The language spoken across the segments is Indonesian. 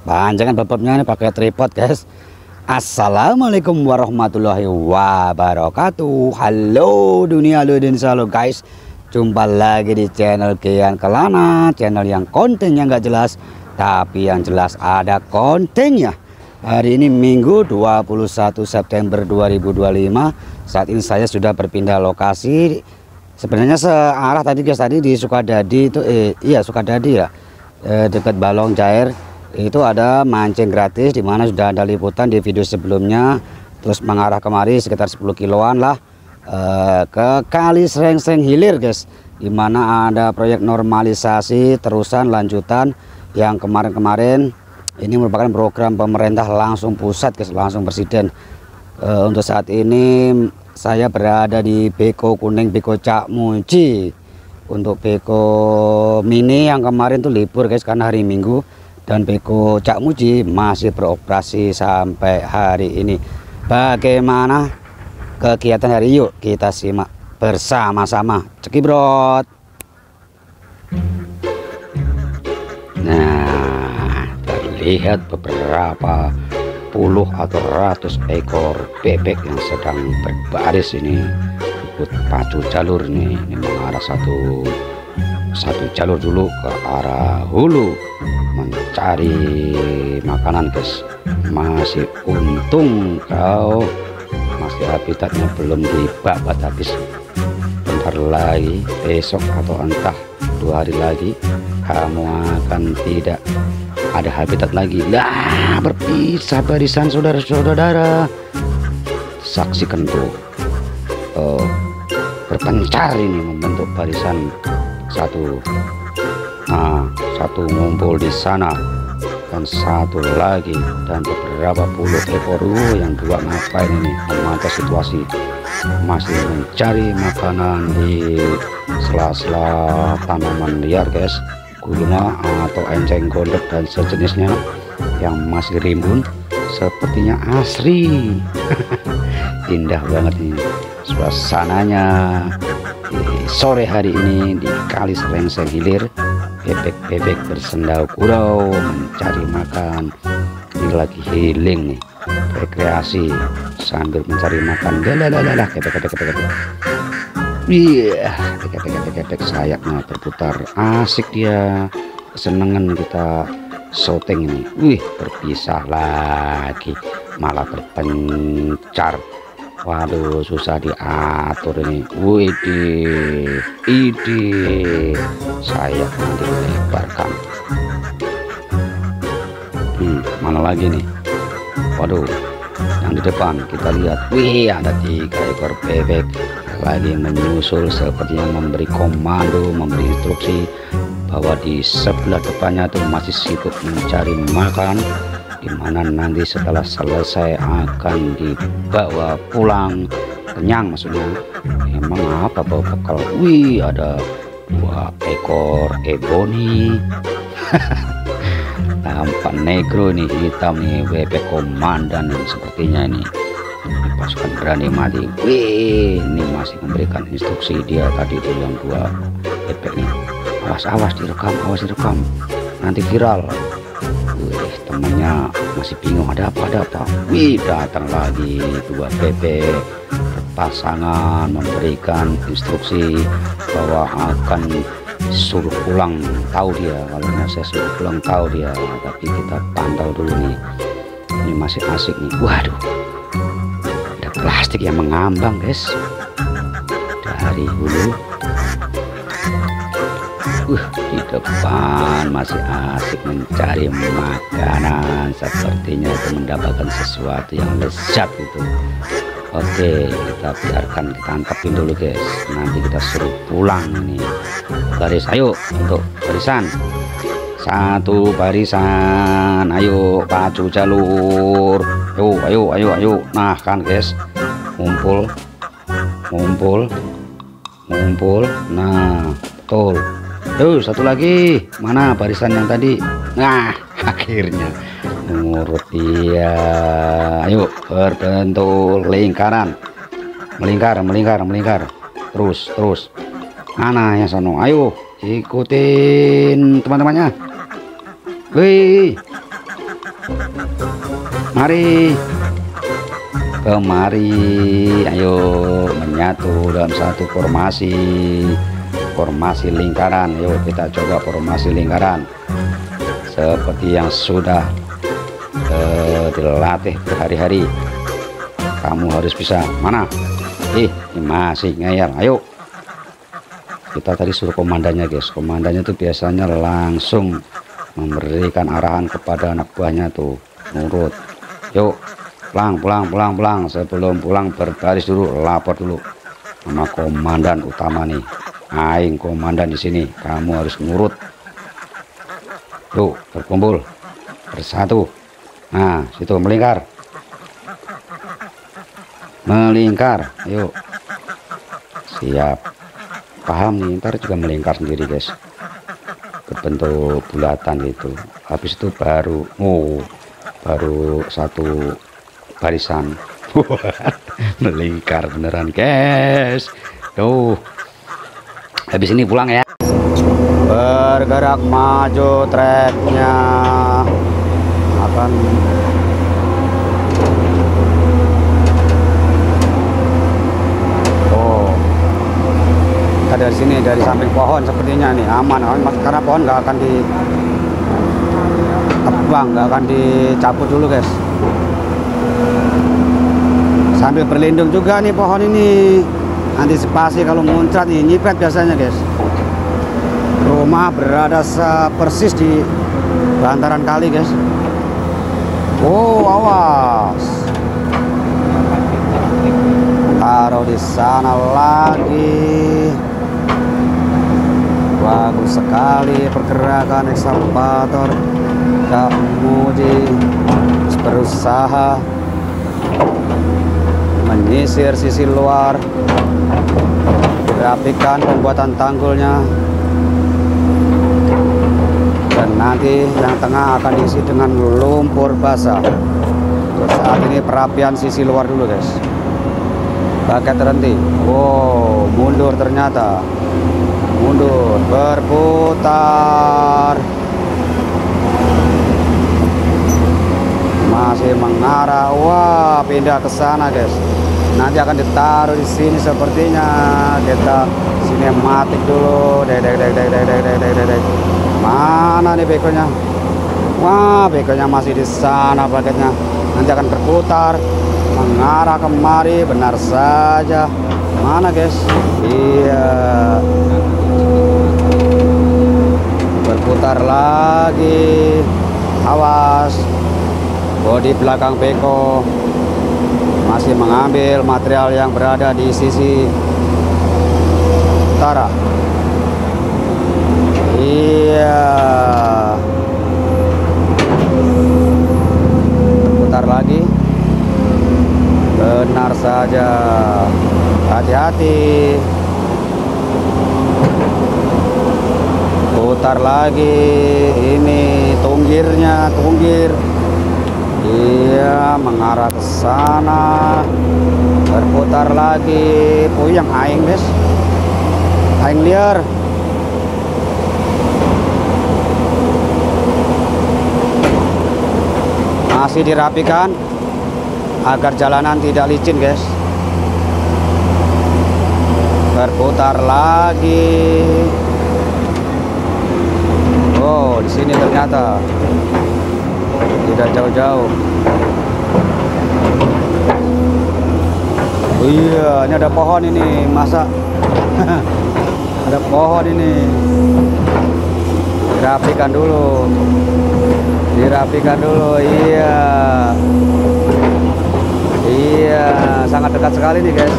Panjangan bebeknya ini pakai tripod, guys. Assalamualaikum warahmatullahi wabarakatuh. Halo dunia, halo Indonesia, halo guys. Jumpa lagi di channel Kian Kelana, channel yang kontennya nggak jelas, tapi yang jelas ada kontennya. Hari ini Minggu 21 September 2025. Saat ini saya sudah berpindah lokasi. Sebenarnya searah tadi guys, tadi di Sukadadi itu iya Sukadadi ya, dekat Balong Jair itu ada mancing gratis, dimana sudah ada liputan di video sebelumnya. Terus mengarah kemari sekitar 10 kiloan lah, ke Kali Srengseng Hilir guys, dimana ada proyek normalisasi terusan lanjutan yang kemarin-kemarin. Ini merupakan program pemerintah langsung pusat guys, langsung presiden. Untuk saat ini saya berada di Beko Kuning, Beko Cak Muji. Untuk Beko Mini yang kemarin tuh libur guys karena hari Minggu, dan Beko Cak Muji masih beroperasi sampai hari ini. Bagaimana kegiatan hari, yuk kita simak bersama-sama. Cekibrot. Nah, terlihat beberapa puluh atau ratus ekor bebek yang sedang berbaris ini ikut pacu jalur nih. Ini mengarah satu jalur dulu ke arah hulu mencari makanan guys. Masih untung kau masih habitatnya belum dibabat habis. Bentar lagi, besok atau entah 2 hari lagi, kamu akan tidak ada habitat lagi. Lah, berpisah barisan saudara-saudara. Saksikan tuh, berpencar ini membentuk barisan satu. Nah, satu ngumpul di sana dan satu lagi, dan beberapa puluh ekor. Yang dua ngapain ini? Memantau situasi, masih mencari makanan di sela-sela tanaman liar guys, gulma atau enceng gondok dan sejenisnya yang masih rimbun. Sepertinya asri. Indah banget nih suasananya di sore hari ini di Kali Srengseng Hilir. Bebek-bebek bersendau gurau mencari makan. Ini lagi healing nih, rekreasi sambil mencari makan. Lalalalala, bebek. Iya, bebek sayapnya berputar, asik dia. Kesenangan kita syuting ini. Wih, berpisah lagi, malah berpencar. Waduh, susah diatur ini. Wih, ide sayapnya dilebarkan. Mana lagi nih? Waduh, yang di depan kita lihat. Wih, ada 3 ekor bebek lagi menyusul, sepertinya memberi komando, memberi instruksi bahwa di sebelah depannya tuh masih sibuk mencari makan, dimana nanti setelah selesai akan dibawa pulang kenyang. Maksudnya emang apa bawa bekal. Wih, ada 2 ekor ebony. Tampak negro nih, hitam nih, bebek komandan yang sepertinya ini pasukan berani mati. Wih, ini masih memberikan instruksi dia tadi tuh yang 2 bebek nih. Awas direkam, nanti viral. Wih, temannya masih bingung ada apa. Wih, datang lagi 2 bebek berpasangan memberikan instruksi bahwa akan suruh pulang. Tahu dia, kalau saya suruh pulang tahu dia, tapi kita pantau dulu nih. Ini masih asik nih. Waduh, ada plastik yang mengambang guys dari hulu. Di depan masih asik mencari makanan. Sepertinya itu mendapatkan sesuatu yang lezat itu. Oke, kita biarkan, kita tangkapin dulu guys. Nanti kita suruh pulang ini. Baris, ayo untuk barisan. 1 barisan, ayo pacu jalur. Ayo. Nah kan guys, ngumpul. Nah, betul. Tuh, satu lagi. Mana barisan yang tadi? Nah, akhirnya nurut dia. Ayo, berbentuk lingkaran. Melingkar. Terus. Mana yang sono? Ayo, ikutin teman-temannya. Wih, mari kemari, ayo menyatu dalam satu formasi lingkaran. Yuk kita coba formasi lingkaran seperti yang sudah dilatih berhari-hari. Kamu harus bisa. Mana? Ini masih ngeyel. Ayo, kita tadi suruh komandannya guys. Komandannya tuh biasanya langsung memberikan arahan kepada anak buahnya tuh nurut. Yuk pulang. Sebelum pulang berbaris dulu, lapor dulu sama komandan utama nih. Aing komandan di sini, kamu harus nurut. Yuk berkumpul bersatu. Nah situ melingkar. Yuk siap. Paham nih, ntar juga melingkar sendiri guys, berbentuk bulatan gitu. Habis itu baru satu barisan. Melingkar beneran guys. Tuh habis ini pulang ya. Bergerak maju treknya akan dari sini, dari samping pohon sepertinya nih aman, karena pohon nggak akan ditebang, nggak akan dicabut dulu guys. Sambil berlindung juga nih pohon ini, antisipasi kalau muncrat nih, nyipet biasanya guys. Rumah berada persis di bantaran kali guys. Oh awas, taruh di sana lagi. Bagus sekali pergerakan ekskavator. Kemudian berusaha menyisir sisi luar, dirapikan pembuatan tanggulnya, dan nanti yang tengah akan diisi dengan lumpur basah. Terus saat ini perapian sisi luar dulu guys. Pakai terhenti. Wow, mundur ternyata. Mundur, berputar, masih mengarah. Wah, pindah ke sana guys. Nanti akan ditaruh di sini sepertinya. Kita sinematik dulu. Mana nih bekonya? Wah, bekonya masih di sana paketnya. Nanti akan berputar, mengarah kemari. Benar saja. Mana guys? Iya. Berputar lagi. Awas, bodi belakang beko masih mengambil material yang berada di sisi utara. Iya, berputar lagi. Benar saja, hati-hati. Putar lagi, ini tunggirnya, tunggir. Iya, mengarah ke sana. Berputar lagi. Puyang aing guys, aing liar. Masih dirapikan agar jalanan tidak licin guys. Berputar lagi. Oh, di sini ternyata tidak jauh-jauh. Oh iya, ini ada pohon ini, masa ada pohon ini. Dirapikan dulu. Dirapikan dulu. Iya. Iya, sangat dekat sekali nih guys.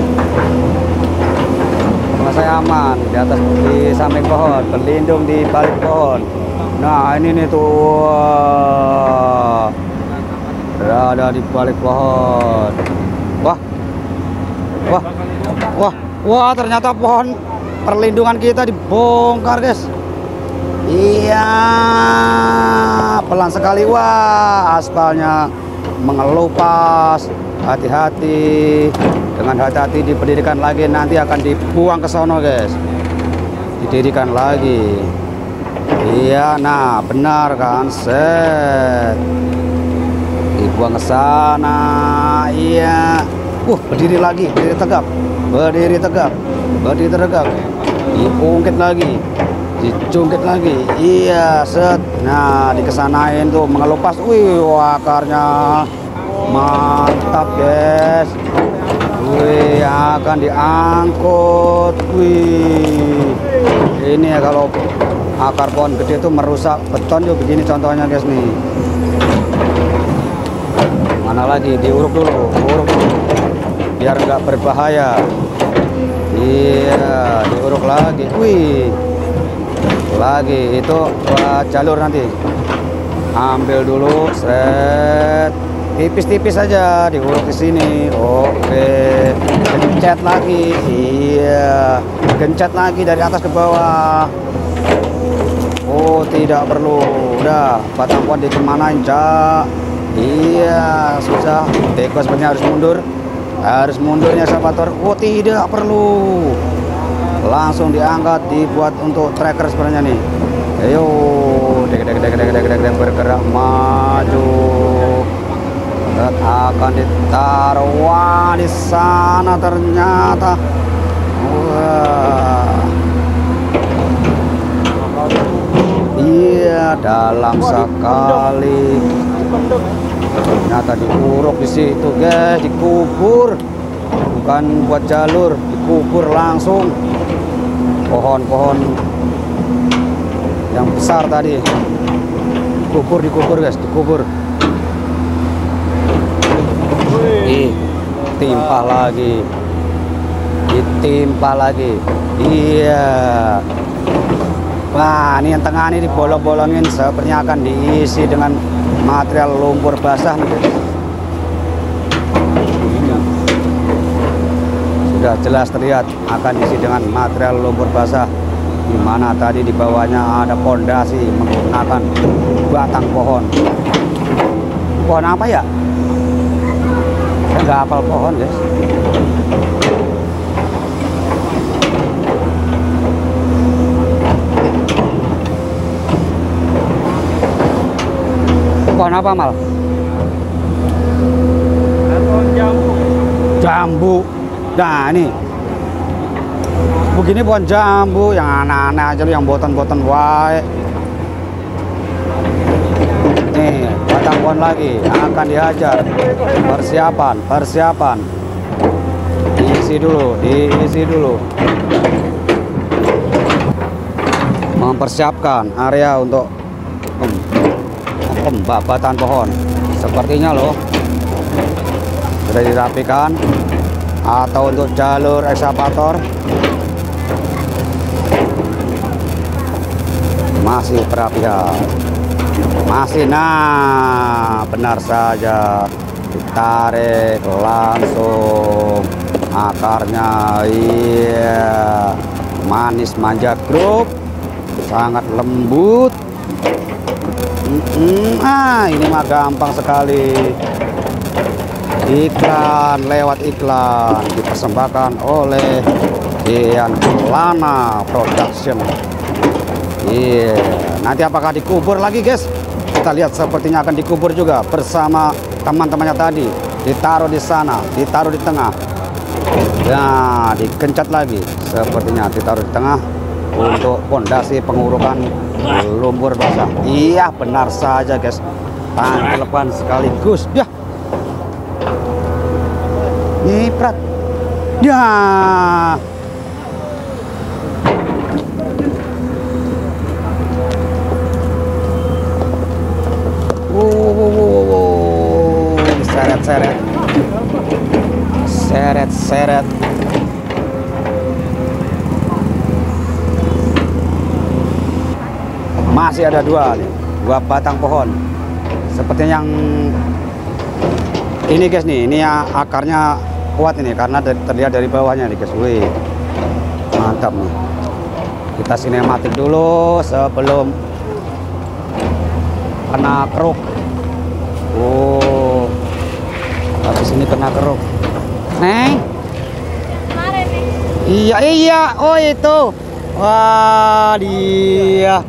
Rumah saya aman di atas, di samping pohon, berlindung di balik pohon. Nah ini nih tuh, berada di balik pohon. Wah, ternyata pohon perlindungan kita dibongkar guys. Iya, pelan sekali. Wah, aspalnya mengelupas. Hati-hati, dengan hati-hati diberdirikan lagi, nanti akan dibuang ke sono guys. didirikan lagi. Iya, nah benar kan, set dibuang ke sana. Iya, berdiri lagi, berdiri tegap, berdiri tegap, berdiri tegap, diungkit lagi, dicungkit lagi. Iya, set. Nah, dikesanain tuh mengelupas. Wih, akarnya mantap guys. Wih, akan diangkut. Wih, ini ya kalau akar pohon gede itu merusak beton yuk, begini contohnya guys nih. Mana lagi, diuruk dulu, uruk dulu biar nggak berbahaya. Iya, diuruk lagi. Wih, lagi itu buat jalur nanti. Ambil dulu, set, tipis-tipis aja, diuruk di sini. Oke, gencet lagi. Iya, gencet lagi dari atas ke bawah. Oh, tidak perlu. Udah, batang pohon dikemanain, Cak? Iya, susah. Beko sebenarnya harus mundur. Harus mundurnya ekskavator. Oh, tidak perlu. Langsung diangkat, dibuat untuk tracker sebenarnya nih. Ayo, bergerak maju. Akan ditaruh. Wah, di sana ternyata. Wah. Iya, dalam sekali. Ternyata diuruk di situ, guys, dikubur. Bukan buat jalur, dikubur langsung. Pohon-pohon yang besar tadi. Dikubur, guys, dikubur. Ditimpa lagi. Ditimpa lagi. Iya. Wah, ini yang tengah ini dibolong-bolongin, sepertinya akan diisi dengan material lumpur basah nih. Sudah jelas terlihat akan diisi dengan material lumpur basah, di mana tadi di bawahnya ada pondasi menggunakan batang pohon. Pohon apa ya? Saya nggak hafal pohon, guys. Pohon apa, Mal? Pohon jambu. Jambu. Nah, ini begini pohon jambu yang aneh-aneh aja, yang botan-botan wae. Nih, batang pohon lagi akan dihajar. Persiapan. Diisi dulu. Mempersiapkan area untuk pembabatan pohon. Sepertinya loh sudah dirapikan, atau untuk jalur ekskavator masih perapian, masih. Nah, benar saja, ditarik langsung akarnya. Iya, manis manja grup, sangat lembut. Ini mah gampang sekali. Iklan, lewat iklan dipersembahkan oleh Kian Lana Production. Iya, nanti apakah dikubur lagi, guys? Kita lihat, sepertinya akan dikubur juga bersama teman-temannya tadi. Ditaruh di sana, ditaruh di tengah. Nah, dikencet lagi. Sepertinya ditaruh di tengah untuk pondasi pengurukan lumpur basah. Iya, benar saja, guys. Tangkelepan sekaligus. Ya. Nyiprat. Ya. Seret-seret. Seret-seret. Masih ada dua batang pohon. Seperti yang ini, guys, nih. Ini ya, akarnya kuat ini karena terlihat dari bawahnya nih, guys. Wih, mantap nih. Kita sinematik dulu sebelum kena keruk. Oh, habis ini kena keruk. Neng. Kemarin nih. Iya. Oh, itu Wah, dia.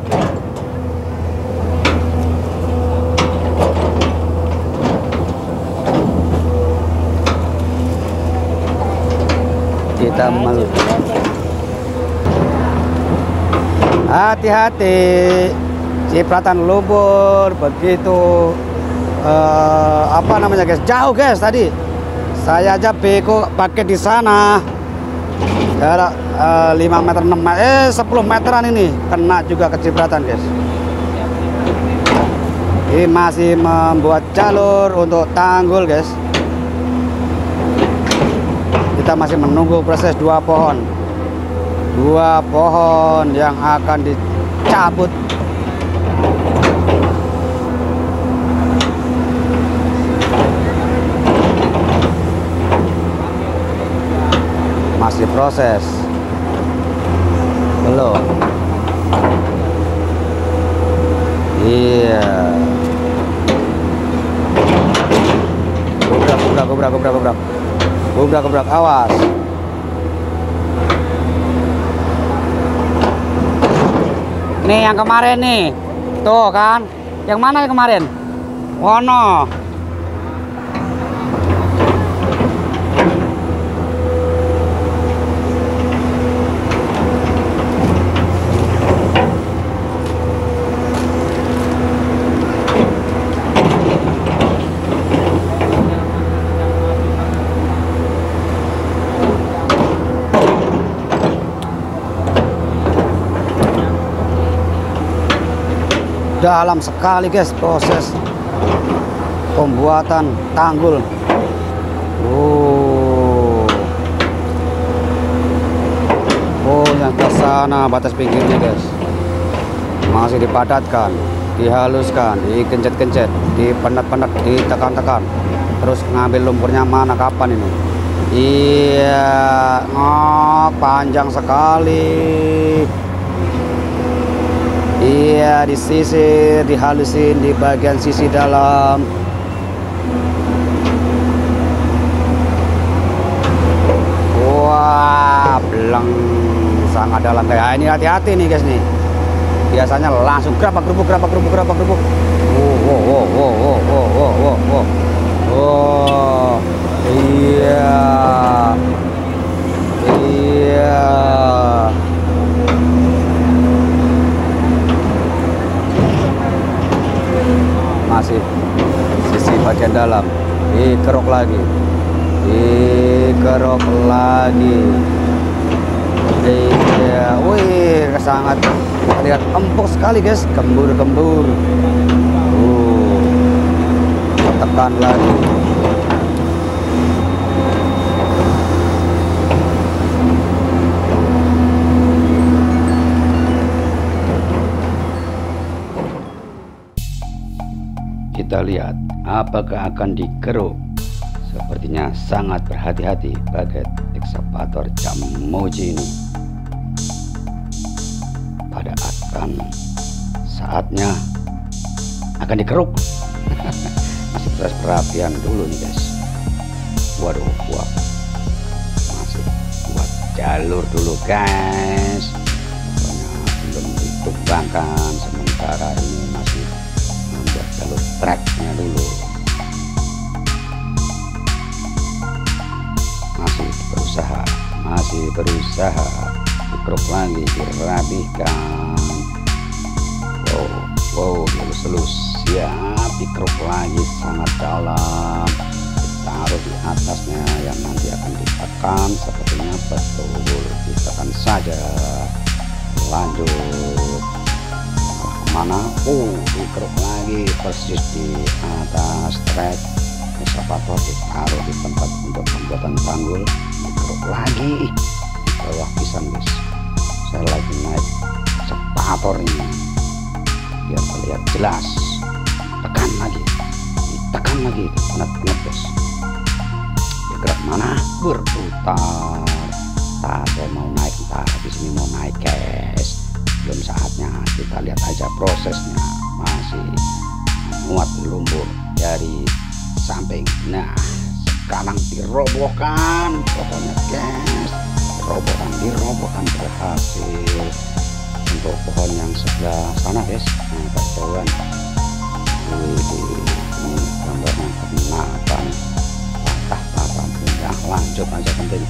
Kita hati-hati, cipratan lumpur begitu apa namanya guys, jauh guys. Tadi saya aja beko pakai di sana jarak 5 meter 6 meter 10 meteran ini kena juga kecipratan guys. Ini masih membuat jalur untuk tanggul guys. Kita masih menunggu proses dua pohon yang akan dicabut. Masih proses, belum. Iya. Gubrak, awas. Nih yang kemarin nih, tuh kan, yang mana yang kemarin? Wono. Dalam sekali guys proses pembuatan tanggul. Oh yang ke sana batas pinggirnya guys masih dipadatkan, dihaluskan, dikencet-kencet, dipenat-penat, ditekan-tekan, terus ngambil lumpurnya mana kapan ini. Iya, panjang sekali. Iya, disisir, dihalusin di bagian sisi dalam. Wah, beleng, sangat dalam kayak ini. Hati-hati nih guys nih. Biasanya langsung gerabak gerubuk. Oh, iya. Masih sisi bagian dalam dikerok lagi. Iya, wih, sangat terlihat empuk sekali guys, gembur. Tekan lagi. Kita lihat apakah akan dikeruk. Sepertinya sangat berhati-hati bagai ekskavator Jamoji ini. Pada saatnya akan dikeruk. Masih proses perapian dulu nih guys. Waduh, masih buat jalur dulu guys. Pokoknya belum ditumbangkan, sementara ini masih membuat jalur treknya dulu. Masih berusaha dikeruk lagi, dirapihkan. Wow, lulus siap dikeruk lagi sangat dalam, ditaruh di atasnya yang nanti akan ditekan. Sepertinya betul, ditekan saja. Lanjut kemana? Dikeruk lagi persis di atas trek. Ekskavator ditaruh di tempat untuk pembuatan tanggul, dikeruk lagi di bawah pisang guys. Saya lagi naik ekskavator ini biar terlihat jelas. Tekan lagi, ditekan lagi, penat-penat guys. Bergerak mana? Berputar. Saya mau naik, di sini mau naik guys. Belum saatnya, kita lihat aja prosesnya. Masih muat lumpur dari samping. Nah, sekarang dirobohkan pokoknya guys. dirobohkan berhasil. Untuk pohon yang sebelah sana guys, agak jauhan. Ini gambarnya kenapa nih, patah ya, lanjut aja, penting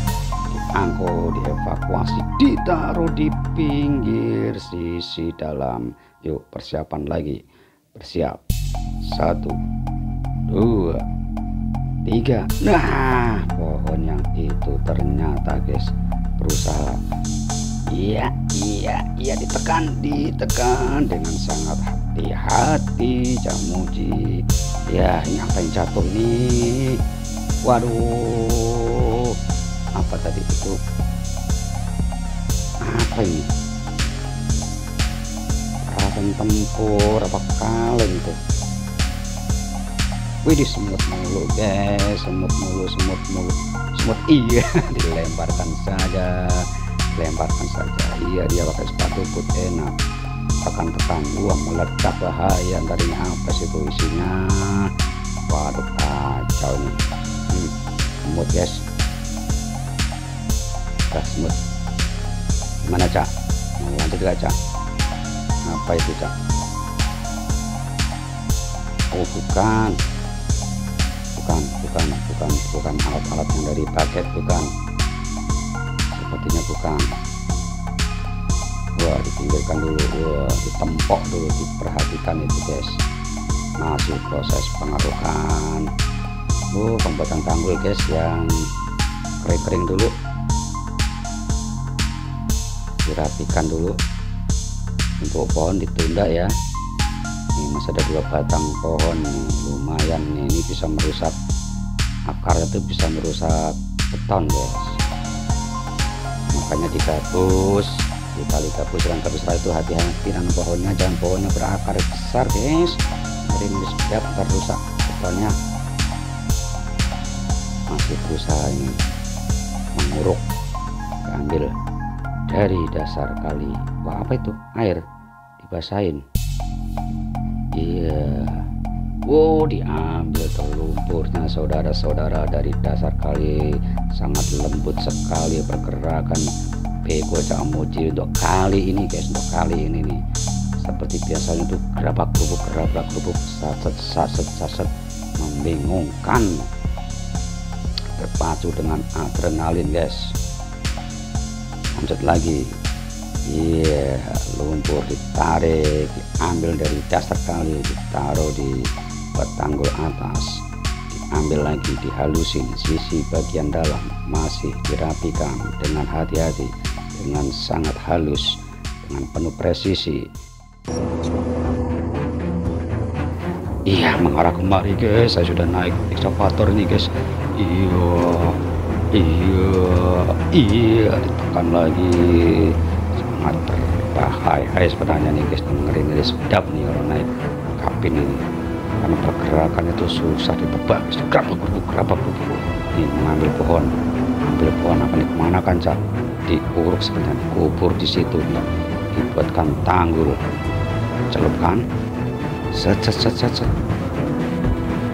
diangkut, dievakuasi, ditaruh di pinggir sisi dalam. Yuk persiapan lagi, bersiap, 1 2 3. Nah, pohon yang itu ternyata guys berusaha. Iya, ditekan dengan sangat hati-hati Cak Muji. Ya, ini apa yang jatuh ini? Waduh, apa tadi itu? Apa ini? Peralatan tempur apa kaleng itu? Wih, semut mulu guys, semut iya. Dilemparkan saja. Iya, dia pakai sepatu boot enak, tekan uang meledak, bahaya. Tadi apa sih itu isinya? Waduh, kacau nih. Semut guys, semut gimana Cak? Mau lanjut gak Cak? Apa itu Cak? Oh bukan alat-alat yang dari paket, bukan, sepertinya bukan. Wah, dipinggirkan dulu, wah, ditempok dulu, diperhatikan itu guys, masih proses pengarukan. Pembuatan tanggul guys yang kering dulu, dirapikan dulu. Untuk pohon ditunda ya, ini masih ada 2 batang pohon nih, lumayan nih, ini bisa merusak akar, itu bisa merusak beton guys, makanya digabus, ditali gabus. Setelah itu hati-hati dengan pohonnya, jangan pohonnya berakar besar guys, dari siap rusak betonnya. Masih berusaha ini menguruk, ambil dari dasar kali. Wah, apa itu? Air dibasahin. Iya. Wow, diambil terlumpurnya saudara-saudara dari dasar kali. Sangat lembut sekali pergerakan beko Cak Muji untuk kali ini guys, untuk kali ini nih. Seperti biasanya tuh gerabak kerubuk, saset, membingungkan, terpacu dengan adrenalin guys. Lanjut lagi. Iya, lumpur ditarik, diambil dari dasar kali, ditaruh di tanggul atas, diambil lagi, dihalusin sisi bagian dalam, masih dirapikan dengan hati-hati, dengan sangat halus, dengan penuh presisi. Iya, mengarah kemari guys, saya sudah naik ekskavator ini guys. Iya, ditekan lagi, sangat berbahaya sebenarnya nih guys, ngeri sedap nih kalau naik kabin ini, karena pergerakan itu susah ditebak. Gerabak ini mengambil pohon akan kemana kan Cak? Diuruk sebenarnya, dikubur di situ nih, dibuatkan tanggul, celupkan, set,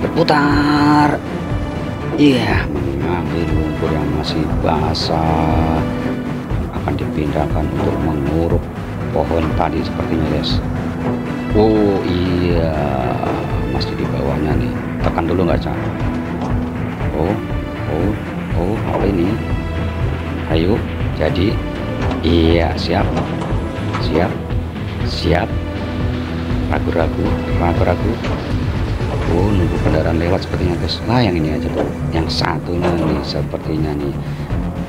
berputar. Iya, mengambil lumpur yang masih basah, akan dipindahkan untuk menguruk pohon tadi sepertinya guys. Oh iya, masih di bawahnya nih, tekan dulu nggak Cak? Oh apa ini? Ayo, jadi iya, siap, ragu-ragu. Oh, nunggu kendaraan lewat sepertinya guys. Lah, yang ini aja tuh, yang satunya nih sepertinya nih.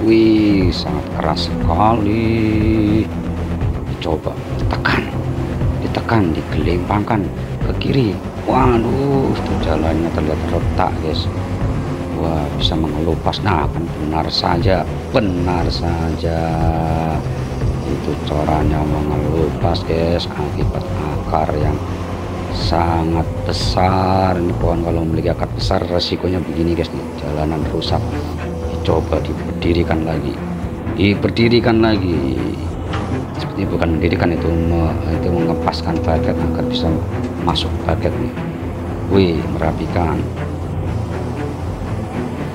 Wih, sangat keras sekali. Coba ditekan, digelimpangkan ke kiri. Waduh, itu jalannya terlihat retak guys. Wah, bisa mengelupas. Nah, kan benar saja itu caranya mengelupas guys, akibat akar yang sangat besar. Ini pohon kalau memiliki akar besar resikonya begini guys nih, jalanan rusak. Dicoba diberdirikan lagi, seperti bukan mendirikan, itu mengepaskan baket agar bisa masuk baket nih. Wih, merapikan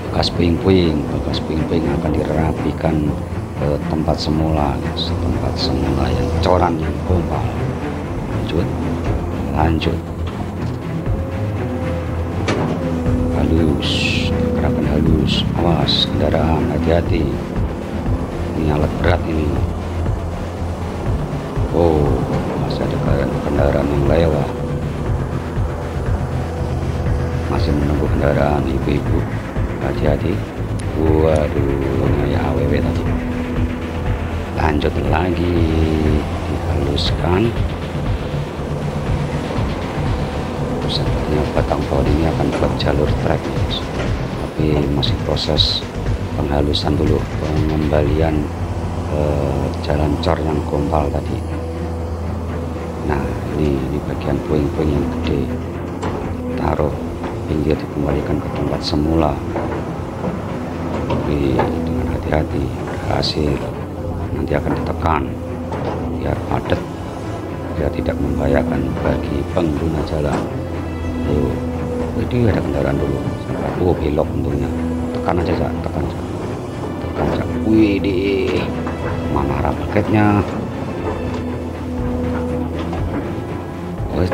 bekas puing-puing akan dirapikan ke tempat semula guys, tempat semula yang coran yang gombal. Lanjut halus, gerakan halus, awas kendaraan, hati-hati ini alat berat ini. Oh, masih ada kendaraan yang lewat, masih menunggu kendaraan ibu-ibu, hati-hati. Waduh, ini AWW tadi. Lanjut lagi, dihaluskan. Sepertinya batang pohon ini akan buat jalur trek, tapi masih proses penghalusan dulu, pengembalian jalan cor yang gombal tadi. Nah, ini bagian puing-puing yang gede, taruh pinggir, dikembalikan ke tempat semula. Tapi dengan hati-hati, berhasil. Nanti akan ditekan biar padat, biar tidak membahayakan bagi pengguna jalan. Oh, itu ada kendaraan dulu. Oh, belok untungnya. Tekan aja, tekan aja. Wih, mana arah paketnya? Wait.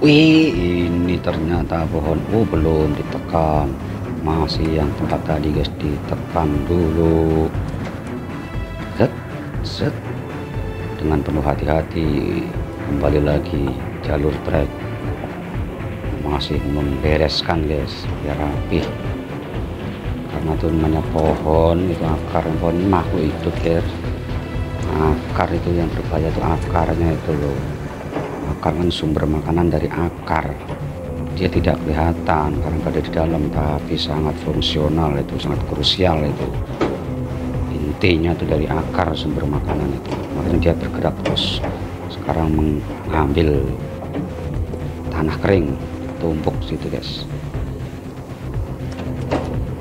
Wih, ini ternyata pohon. Oh, belum ditekan. Masih yang tempat tadi guys, ditekan dulu. Set. Dengan penuh hati-hati kembali lagi jalur trek. Masih membereskan guys biar rapi, karena itu namanya pohon, itu akar pohon ini makhluk hidup guys. Akar itu yang berbahaya, itu akarnya itu loh. Akar kan sumber makanan dari akar, dia tidak kelihatan karena ada di dalam, tapi sangat fungsional, itu sangat krusial. Itu intinya itu dari akar sumber makanan itu, makanya dia bergerak terus. Sekarang mengambil tanah kering, tumpuk situ guys.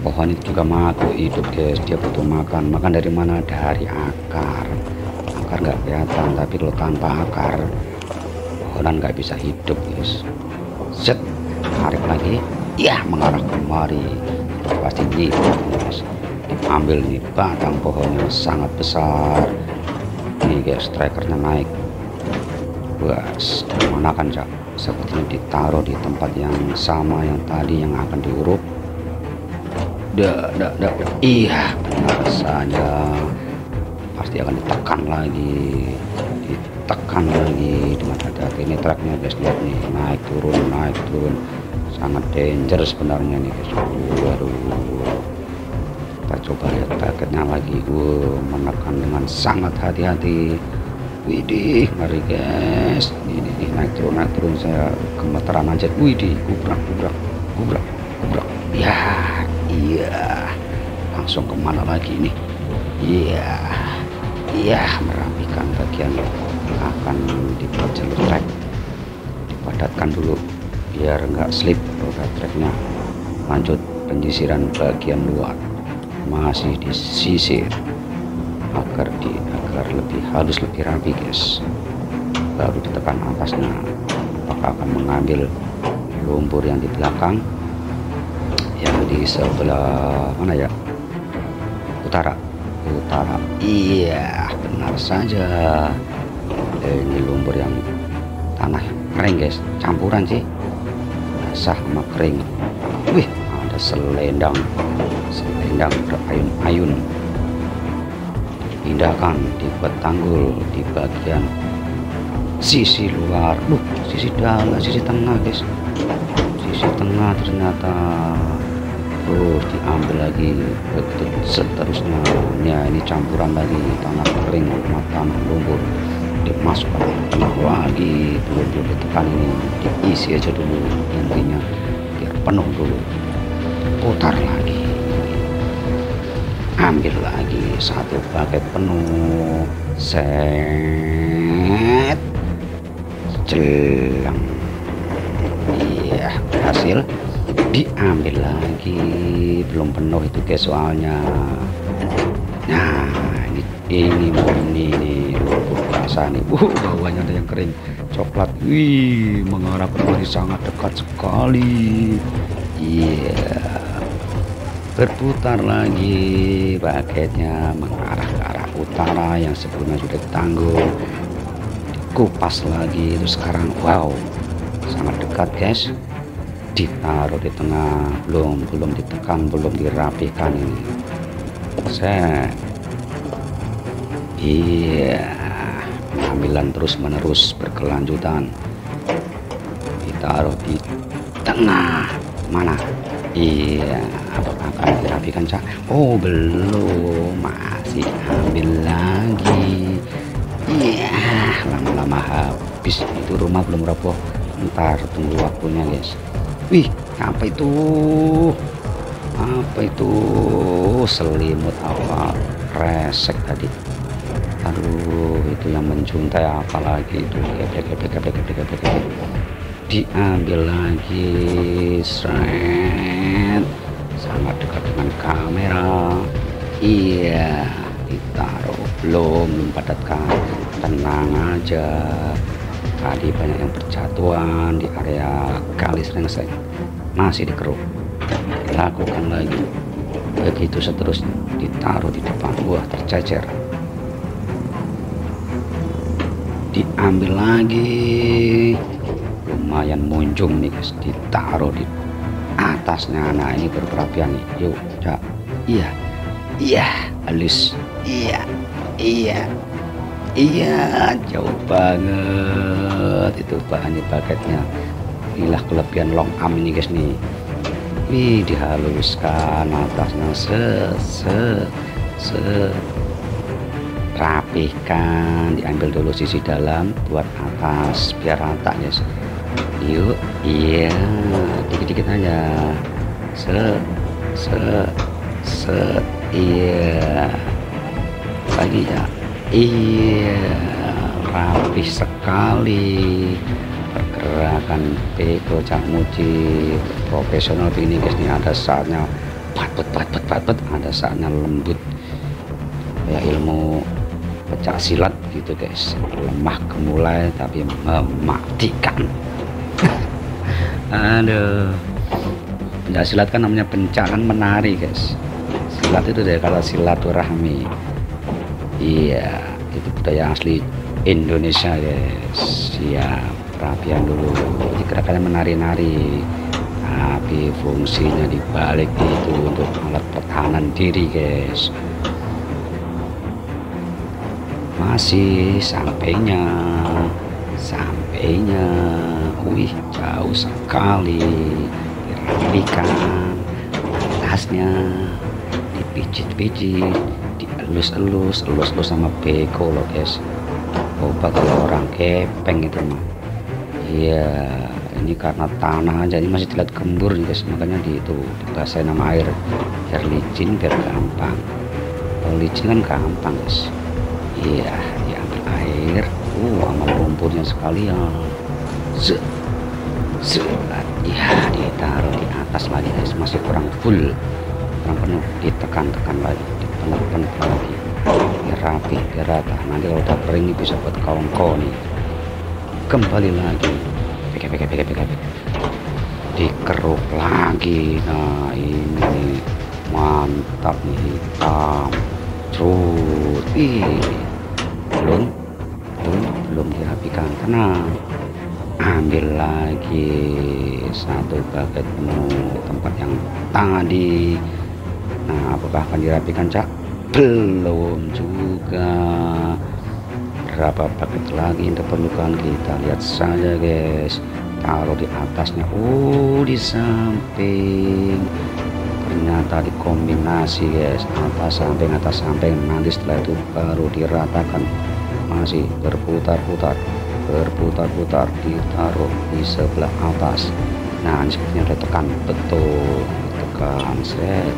Pohon itu juga makhluk hidup guys, dia butuh makan dari mana? Dari akar nggak kelihatan, tapi kalau tanpa akar pohonan nggak bisa hidup guys. Set, tarik lagi, ya mengarah kemari, pasti ini guys. Diambil nih batang pohonnya sangat besar nih guys, strikernya naik. Bas, mana kan Cak? Sepertinya ditaruh di tempat yang sama yang tadi yang akan diuruk. Iya, benar saja. Pasti akan ditekan lagi dengan hati-hati. Ini truknya guys, lihat nih, naik turun, sangat danger sebenarnya nih guys. Waduh, kita coba lihat paketnya lagi. Menekan dengan sangat hati-hati. Widih, ngeri guys. Ini naik turun, saya gemeteran aja. Widih, gubrak. Ya, iya. Langsung kemana lagi nih? Iya, merapikan bagian akan dibuat jalur trek. Dipadatkan dulu biar nggak slip roda treknya. Lanjut penyisiran bagian luar, masih disisir agar lebih halus, lebih rapi guys. Baru ditekan atasnya. Apakah akan mengambil lumpur yang di belakang, yang di sebelah mana ya? Utara. Iya, benar saja. Ini lumpur yang tanah kering guys, campuran sih basah sama kering. Wih, ada selendang berayun-ayun. Pindahkan, dibuat tanggul di bagian sisi luar. Sisi dalam, sisi tengah guys, sisi tengah ternyata. Diambil lagi, begitu seterusnya. Ya, ini campuran lagi tanah kering sama tanah lumpur, dimasukkan tengah lagi. Dulu ditekan, ini diisi aja dulu intinya biar penuh dulu. Putar lagi, ambil lagi satu paket penuh. Set, jelang. Iya, berhasil. Diambil lagi, belum penuh itu guys soalnya. Nah, ini lumpur basah nih. Bawahnya ada yang kering coklat. Wih, mengarah kemari sangat dekat sekali. Iya, Berputar lagi paketnya mengarah ke arah utara yang sebelumnya sudah ditanggung, kupas lagi itu sekarang wow sangat dekat guys, ditaruh di tengah, belum ditekan, belum dirapikan ini. Iya, pengambilan terus menerus berkelanjutan, ditaruh di tengah mana. Iya, apakah akan dirapikan cak? Oh belum, masih ambil lagi. Iya, lama-lama habis itu, rumah belum roboh, ntar tunggu waktunya guys. Wih, apa itu? Apa itu? Selimut apa? Resek tadi. Aduh, itu yang menjuntai apalagi itu. Diambil lagi, seret, sangat dekat dengan kamera. Iya, ditaruh, belum padatkan, tenang aja. Tadi banyak yang berjatuhan di area kali Srengseng, masih dikeruk, dilakukan lagi, begitu seterusnya. Ditaruh di depan, wah tercecer, diambil lagi, lumayan munjung nih guys, ditaruh di atasnya. Nah ini berperapian nih, yuk cak. Iya halus, iya jauh banget itu bahannya paketnya. Inilah kelebihan long arm ini guys nih. Wih, dihaluskan atasnya, rapihkan, diambil dulu sisi dalam buat atas biar rata guys. Yuk, iya dikit-dikit aja, iya lagi ya. Iya, rapih sekali pergerakan Beko Cak Muji, profesional ini guys nih. Ada saatnya patpet, ada saatnya lembut ya, ilmu pecah silat gitu guys, lemah gemulai tapi mematikan. Aduh, pencak silat kan namanya pencakan menari guys. Silat itu dari kata silaturahmi. Iya, itu budaya asli Indonesia guys. Siap, perapian dulu. Jadi gerakannya menari-nari, tapi fungsinya dibalik itu untuk alat pertahanan diri guys. Masih sampainya, wih jauh sekali. Dirapikan atasnya, dipijit-pijit, dielus-elus sama Beko loh guys. Coba kalau orang kepeng itu mah. Iya, ini karena tanah aja, ini masih terlihat gembur nih guys, makanya dibasahin sama air biar licin, biar gampang. Kalau licin kan gampang guys. Iya, diambil air, sama lumpurnya sekalian. Ya, ditaruh di atas lagi guys, masih kurang full, kurang penuh, ditekan-tekan lagi, dipenuh lagi, biar rapi, biar rata. Nanti kalau udah kering ini bisa buat kongko nih. Kembali lagi, pek, dikeruk lagi. Nah ini mantap nih, hitam terus. Belum dirapikan, tenang. Ambil lagi satu paket penuh tempat yang tadi. Nah, apakah akan dirapikan cak? Belum juga. Berapa paket lagi yang diperlukan, kita lihat saja guys. Taruh di atasnya, di samping. Ternyata dikombinasi guys, atas samping. Nanti setelah itu baru diratakan. Masih berputar-putar, ditaruh di sebelah atas. Nah ini sepertinya udah tekan, betul, tekan, set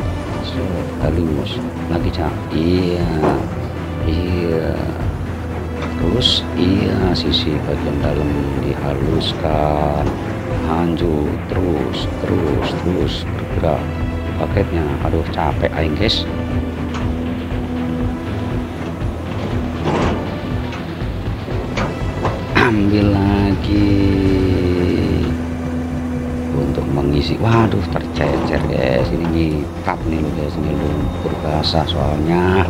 halus lagi cak. Iya terus, iya sisi bagian dalam dihaluskan, lanjut terus bergerak paketnya. Aduh capek aing guys. Ambil lagi untuk mengisi. Waduh, tercecer guys, ini nyikat nih lo guys, ini lumpur basah soalnya.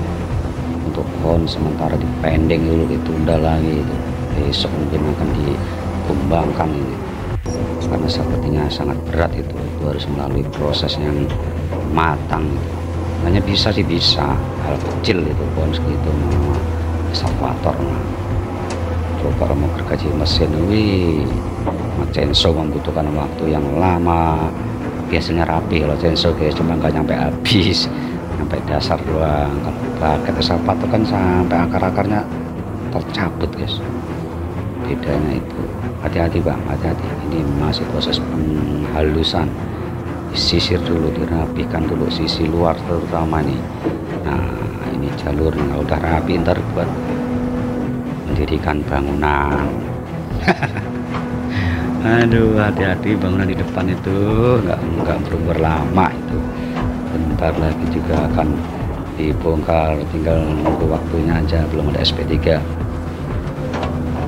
Untuk pohon sementara dipending dulu, ditunda lagi itu. Besok mungkin akan dikembangkan ini, karena sepertinya sangat berat itu harus melalui proses yang matang gitu. Hanya bisa sih bisa hal kecil itu pohon segitu mau eskavator. Coba mau gergaji mesin, chainsaw membutuhkan waktu yang lama. Biasanya rapi kalau chainsaw guys, cuma nggak nyampe habis, sampai dasar doang. Kalau pakai eskavator kan sampai akar-akarnya tercabut guys. Bedanya itu. Hati-hati bang, hati-hati. Ini masih proses penghalusan. Disisir dulu, dirapikan dulu sisi luar terutama nih. Nah ini jalurnya udah rapi, ntar buat mendirikan bangunan. Aduh, hati-hati, bangunan di depan itu nggak berumur lama itu. Bentar lagi juga akan dibongkar, tinggal nunggu waktunya aja, belum ada SP3.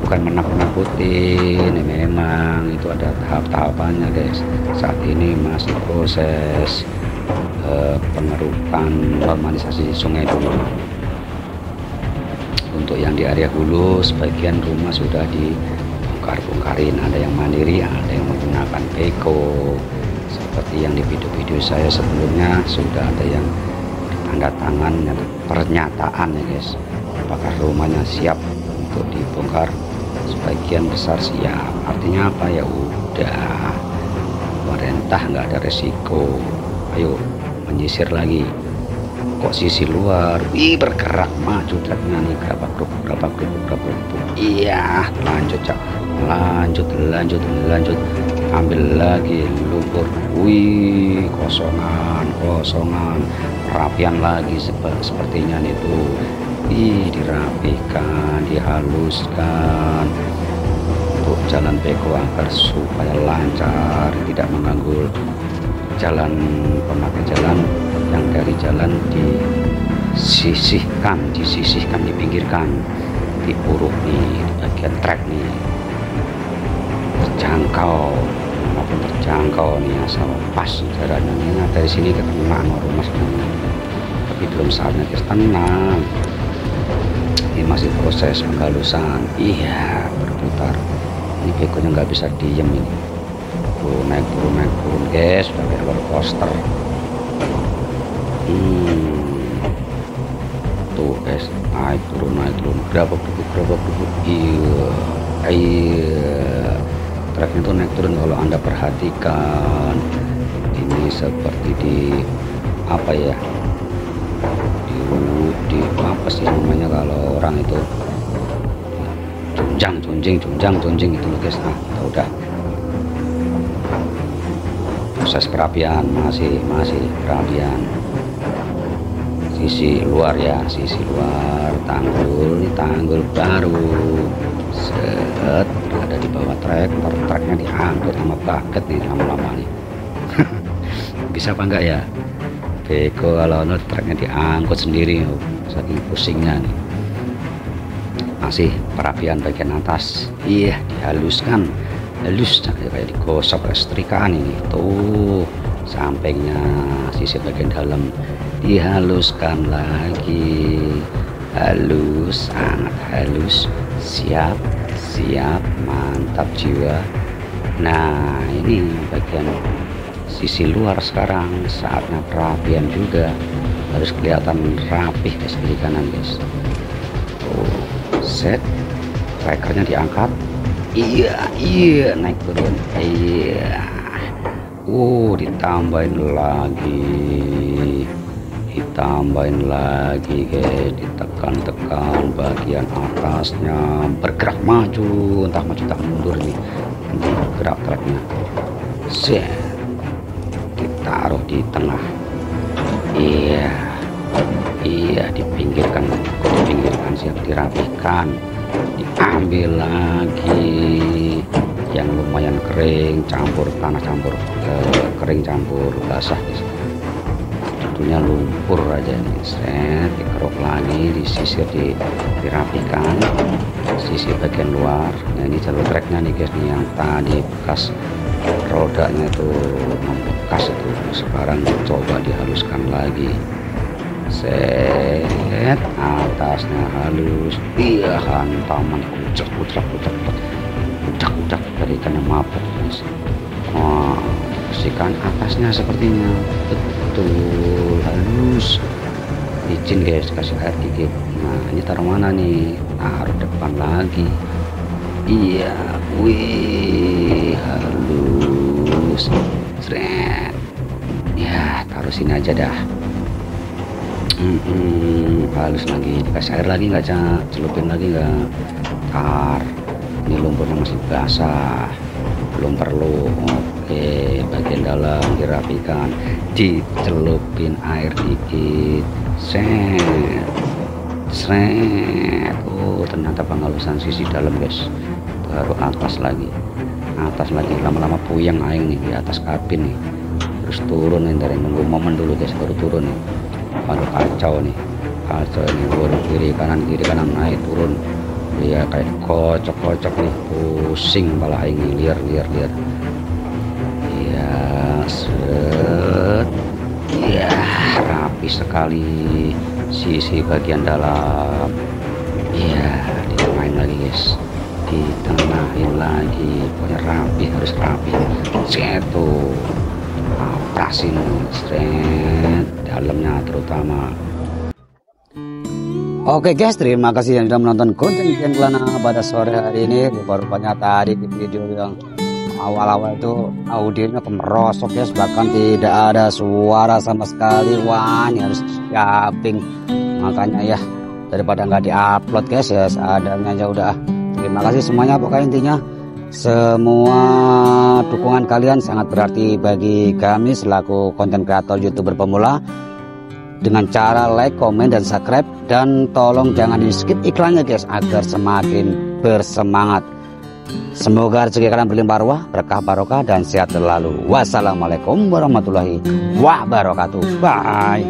Bukan menakut-nakutin, memang itu ada tahap-tahapannya guys. Saat ini masih proses pengerukan normalisasi sungai dulu. Untuk yang di area hulu, sebagian rumah sudah dibongkar-bongkarin, ada yang mandiri, ada yang menggunakan beko. Seperti yang di video-video saya sebelumnya, sudah ada yang tanda tangan pernyataan ya guys, apakah rumahnya siap untuk dibongkar. Sebagian besar siap, artinya apa ya, udah pemerintah nggak ada resiko. Ayo menyisir lagi. Kok sisi luar bergerak maju truknya nih, berapa kerupuk. Iya, lanjut cak, lanjut, ambil lagi lumpur. Kosongan, perapian lagi sepertinya nih tuh. Dirapikan, dihaluskan untuk jalan beko agar supaya lancar, tidak mengganggu jalan pemakai jalan. Yang dari jalan disisihkan, dipinggirkan, diuruk nih di bagian trek nih, terjangkau maupun terjangkau nih, asal pas jalannya. Nah, dari sini kena rumah sebenarnya, tapi belum saatnya kita tenang. Ini masih proses penghalusan. Iya, berputar. Ini begonya nggak bisa diem ini. Naik turun guys, udah kayak roller coaster. Tuh guys, naik turun. Berapa kerupuk. Iya. Treknya tuh naik turun kalau Anda perhatikan. Ini seperti di apa ya? Di apa sih namanya kalau orang itu junjing itu guys. Nah, udah proses perapian, masih perapian sisi luar ya, tanggul baru ada di bawah trek. Ntar treknya diangkut sama bucket nih lama-lama nih. Bisa apa enggak ya beko kalau treknya diangkut sendiri, saking pusingnya nih. Masih perapian bagian atas, iya, dihaluskan, kayak digosok setrikaan ini tuh. Sampingnya sisi bagian dalam dihaluskan lagi, halus, sangat halus, siap, mantap jiwa. Nah ini bagian sisi luar sekarang, saatnya perapian juga, harus kelihatan rapih guys, kiri kanan guys. Set, trackernya diangkat, iya, naik turun, iya. Ditambahin lagi guys, ditekan bagian atasnya, bergerak maju, entah maju tak mundur nih, nanti gerak treknya. Set, ditaruh di tengah, iya, dipinggirkan, siap dirapikan, diambil lagi yang lumayan kering, campur tanah, kering campur basah guys. Tentunya lumpur aja nih, set, dikeruk lagi, disisir, dirapikan sisi bagian luar. Nah ini jalur treknya nih guys nih, yang tadi bekas rodanya itu membekas itu. Sekarang coba dihaluskan lagi. Set, atasnya halus. Iya, hantaman kucak dari ikan yang mabuk, guys. Wah, bersihkan atasnya sepertinya betul halus. Izin guys, kasih air dikit. Nah, ini taruh mana nih? Taruh depan lagi. Iya, wih, halus. Seret. Ya, taruh sini aja dah. Halus lagi. Dikasih air lagi nggak, Cak? Celupin lagi nggak? Tar. Ini lumpurnya masih basah, belum perlu. Oke, bagian dalam dirapikan, dicelupin air dikit. Seret. Oh, ternyata penghalusan sisi dalam, guys. Baru atas lagi, lama-lama puyeng aing nih di atas kabin nih. Terus turun nih, dari nunggu momen dulu guys, baru turun nih. Baru kacau nih, baru kiri kanan naik turun. Iya, kayak kocok nih, pusing kepala aing nih, liar. Iya, set. Iya, rapi sekali sisi bagian dalam. Iya, ditengahin lagi guys, ditengahin lagi. Pokoknya rapi, harus rapi. Setu atasin, seret, dalamnya terutama. Oke guys, terima kasih yang sudah menonton konten Kian Kelana pada sore hari ini. Rupanya tadi di video yang awal-awal itu audionya kemerosok guys, bahkan tidak ada suara sama sekali. Wah, ini harus siapin, makanya ya daripada nggak diupload guys, ya seadanya aja udah. Terima kasih semuanya, pokoknya intinya semua dukungan kalian sangat berarti bagi kami selaku konten kreator YouTuber pemula. Dengan cara like, komen, dan subscribe, dan tolong jangan di skip iklannya guys, agar semakin bersemangat. Semoga rezeki kalian berlimpah ruah, berkah barokah, dan sehat selalu. Wassalamualaikum warahmatullahi wabarakatuh. Bye.